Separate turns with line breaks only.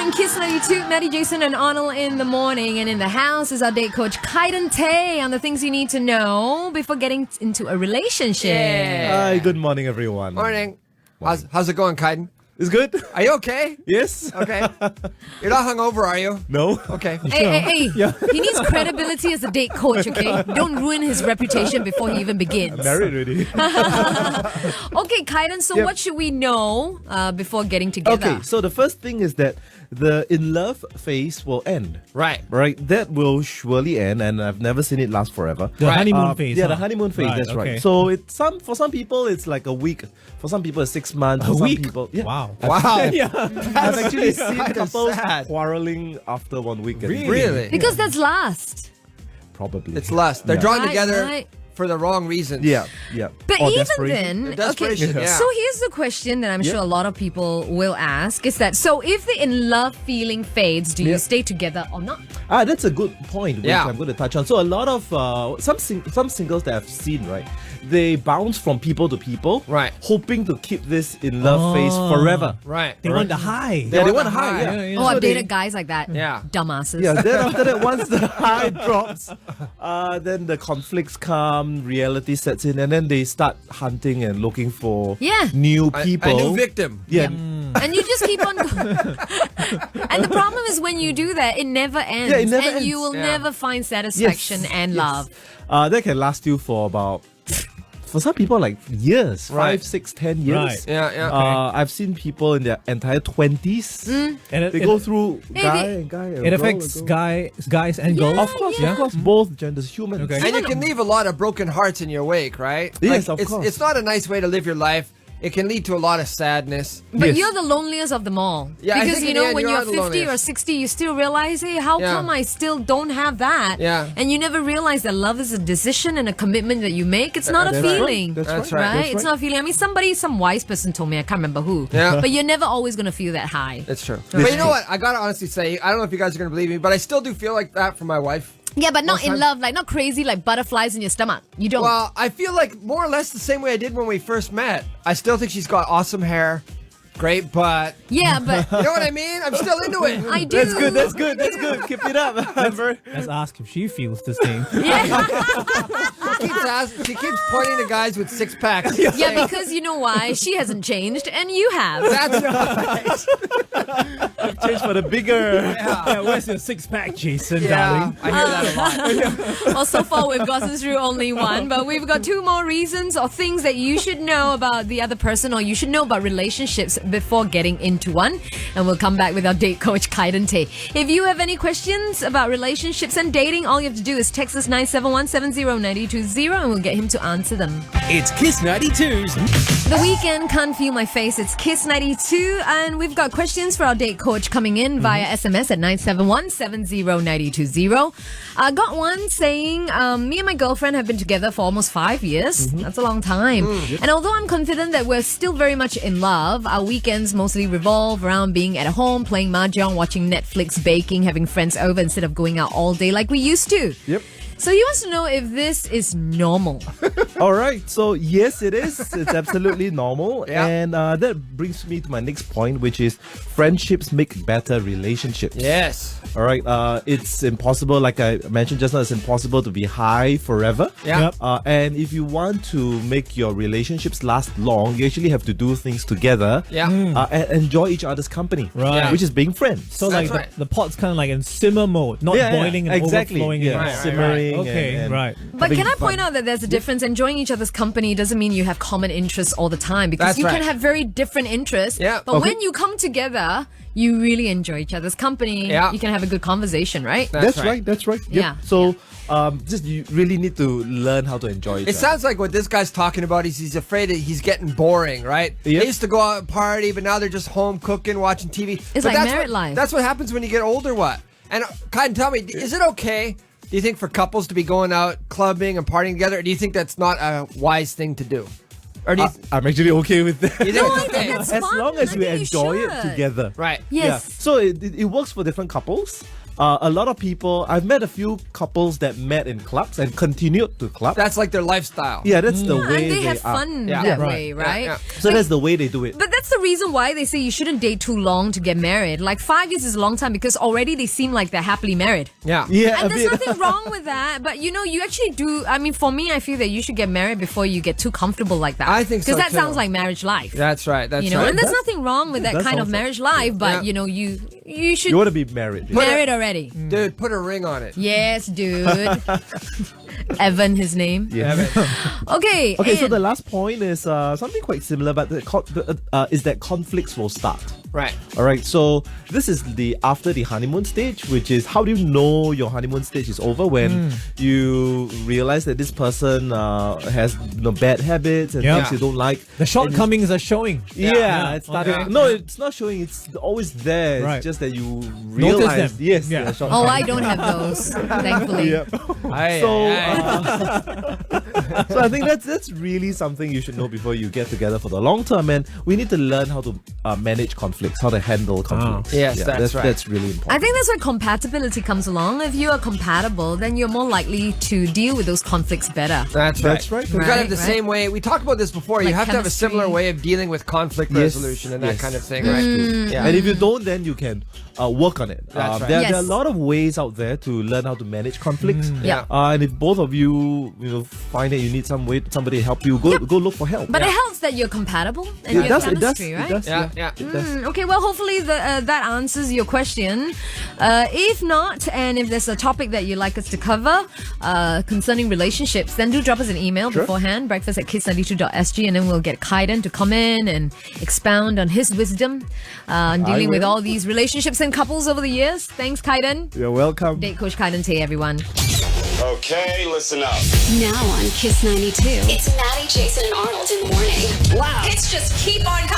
on Kiss 92, Maddie, Jason, and Arnold in the morning. And in the house is our date coach, Kaiden Tay, on the things you need to know before getting into a relationship.
Hi, good morning, everyone.
Morning. How's it going, Kaiden?
It's good?
Are you okay?
Yes?
Okay. You're not hungover, are you?
No?
Okay.
Hey, he needs credibility as a date coach, okay? Don't ruin his reputation before he even begins.
Married already.
Okay, Kaiden, so
Yep.
what should we know before getting together?
Okay, so the first thing is that the in love phase will end.
Right.
Right? That will surely end, and I've never seen it last forever.
The honeymoon phase.
Yeah,
huh?
the honeymoon phase,
Right,
that's
okay.
right. So for some people, it's like a week. For some people, it's 6 months. For
A
some
week?
people, yeah.
Wow.
Wow.
Yeah. I've actually seen
kind of
couples
sad.
quarreling after 1 week.
Really?
Because that's last.
Probably.
It's lust. They're
Yeah.
drawn
Right,
together
right.
for the wrong reasons.
Yeah, yeah.
But
Or
even
desperation.
then,
Desperation,
okay,
yeah.
so here's the question that I'm sure a lot of people will ask is that, so if the in love feeling fades, do you
Yep.
stay together or not?
That's a good point, which
Yeah.
I'm going to touch on. So a lot of some singles that I've seen, right, they bounce from people to people,
Right.
hoping to keep this in love phase forever.
Right.
They want the high.
Yeah, they
want
want
the
high.
high.
Yeah.
Yeah,
Oh,
So
I've
they-
dated guys like that.
Yeah.
Dumbasses.
Yeah, then after that, once the high drops, then the conflicts come, reality sets in, and then they start hunting and looking for
Yeah.
new
A
people.
new victim.
Yeah.
And you just keep on And the problem is when you do that, it never ends.
Yeah, it never
and
ends.
you will
Yeah.
never find satisfaction and love.
That can last you for about, for some people, like years,
Right.
5, 6, 10 years.
Right.
Yeah, yeah.
I've seen people in their entire 20s.
And
They go through
Hey,
guy
they-
and guy. and
it
girl
affects
and girl.
guys and girls.
Of course, of course, both genders, humans.
Okay.
And you can leave a lot of broken hearts in your wake, right?
Yes, of
it's,
course.
It's not a nice way to live your life. It can lead to a lot of sadness.
But
Yes.
you're the loneliest of them all.
Yeah, I
because
think
you
in the
know
end,
when
you
you're
are the
50 or
loneliest.
60, you still realize, hey, how
Yeah.
come I still don't have that?
Yeah.
And you never realize that love is a decision and a commitment that you make. It's not a
That's right.
feeling.
That's
right.
Right? It's not a feeling. I mean, some wise person told me, I can't remember who.
Yeah.
But you're never always going to feel that high.
That's true. But you know what? I gotta honestly say, I don't know if you guys are gonna believe me, but I still do feel like that for my wife.
Yeah, but not
Most
in
times-
love, like not crazy, like butterflies in your stomach. You don't.
Well, I feel like more or less the same way I did when we first met. I still think she's got awesome hair, great butt.
Yeah, but
You know what I mean? I'm still into it.
I do.
That's good, that's good, that's good. Keep it up.
Let's ask if she feels the same.
She keeps pointing to guys with six packs.
Yeah, because you know why? She hasn't changed, and you have.
That's right.
Change for the bigger.
Yeah, where's your six-pack, Jason,
Yeah,
darling?
I hear that a lot.
Well, so far we've gotten through only one, but we've got two more reasons or things that you should know about the other person or you should know about relationships before getting into one. And we'll come back with our date coach, Kaiden Tay. If you have any questions about relationships and dating, all you have to do is text us 971-70-920 and we'll get him to answer them.
It's Kiss 92's
The weekend can't feel my face. It's Kiss 92, and we've got questions for our date coach coming in via SMS at 971-70-920. I got one saying, me and my girlfriend have been together for almost 5 years. That's a long time. And although I'm confident that we're still very much in love, our weekends mostly revolve around being at home, playing mahjong, watching Netflix, baking, having friends over instead of going out all day like we used to.
Yep.
So he wants to know if this is normal.
All right. So yes, it is. It's absolutely normal.
Yeah.
And that brings me to my next point, which is friendships make better relationships.
Yes.
All right. It's impossible, like I mentioned just now, it's impossible to be high forever.
Yeah.
Yep.
And if you want to make your relationships last long, you actually have to do things together.
Yeah.
And enjoy each other's company.
Right.
Which is being friends.
So
That's
like
right.
the pot's kind of like in simmer mode, not boiling and
exactly.
overflowing.
Yeah.
and-
Right, right,
Simmering.
Okay,
and
right.
But
having
can I
fun.
point out that there's a difference? Enjoying each other's company doesn't mean you have common interests all the time because
That's
you
right.
can have very different interests.
Yeah.
But
Okay.
when you come together, you really enjoy each other's company.
Yeah.
You can have a good conversation, right?
That's right. That's right. Yep.
Yeah.
So, just you really need to learn how to enjoy it.
It sounds like what this guy's talking about is he's afraid that he's getting boring, right?
Yep.
They used to go out and party, but now they're just home cooking, watching TV.
It's
But
like
that's
married
what,
life.
That's what happens when you get older, what? And Kaiden, tell me, is it okay, do you think, for couples to be going out clubbing and partying together, or do you think that's not a wise thing to do? Or do you,
I'm actually okay with that.
you think
No,
it's
I think
okay?
that's
As
fun.
long as
I
we
think you
enjoy it
should.
together.
Right.
Yes.
Yeah. So it works for different couples. a lot of people, I've met a few couples that met in clubs and continued to club.
That's like their lifestyle.
Yeah, that's the way
and they have
are.
fun
Yeah.
that
Yeah,
way, right?
yeah.
So that's the way they do it.
But that's the reason why they say you shouldn't date too long to get married. Like 5 years is a long time because already they seem like they're happily married.
Yeah.
Yeah,
And
a
there's
bit.
nothing wrong with that. But you know, you actually do. I mean, for me, I feel that you should get married before you get too comfortable like that.
I think so,
Because that
too.
sounds like marriage life.
That's right. That's
You know,
right.
and there's nothing wrong with that
that
kind of
sounds like-
marriage life. But
Yeah.
you know, you should
You want to be married.
married already.
Dude, put a ring on it.
Yes, dude. Evan, his name.
Yeah.
Okay.
Okay, so
and-
the last point is something quite similar, but is that conflicts will start.
Right.
All right, so this is the after the honeymoon stage, which is how do you know your honeymoon stage is over when you realize that this person has bad habits and
Yeah.
things you don't like.
The shortcomings are showing.
Yeah, it's starting.
Okay.
No, it's not showing. It's always there.
Right.
It's just that you
Notice
realize.
them.
Yes.
Yeah.
the
Oh,
shortcomings.
I don't have those, thankfully.
Yeah.
Aye,
So,
aye.
So I think that's really something you should know before you get together for the long term. And we need to learn how to manage conflicts, how to handle conflicts.
Yes, that's right.
That's really important.
I think that's where compatibility comes along. If you are compatible, then you're more likely to deal with those conflicts better.
That's right.
That's right.
You gotta have the
Right,
same way. We talked about this before. you
Like
have to have a
chemistry.
similar way of dealing with conflict
Yes,
resolution and that
yes.
kind of thing, right? Yeah.
And if you don't, then you can work on it.
That's right.
There are a
Yes.
lot of ways out there to learn how to manage conflicts.
Yeah.
And if both of you, find that you need somebody to help you, go look for help.
But it helps that you're compatible and you
it
have
does. It does.
chemistry,
It
right?
does.
Yeah, yeah.
It does.
Okay, well, hopefully that answers your question. If not, and if there's a topic that you'd like us to cover concerning relationships, then do drop us an email beforehand, breakfast@kiss92.sg, and then we'll get Kaiden to come in and expound on his wisdom on dealing with
will.
all these relationships and couples over the years. Thanks, Kaiden.
You're welcome.
Date Coach Kaiden Tay, everyone.
Okay, listen up.
Now on Kiss 92. It's Maddie, Jason, and Arnold in the morning. Wow. Hits just keep on coming.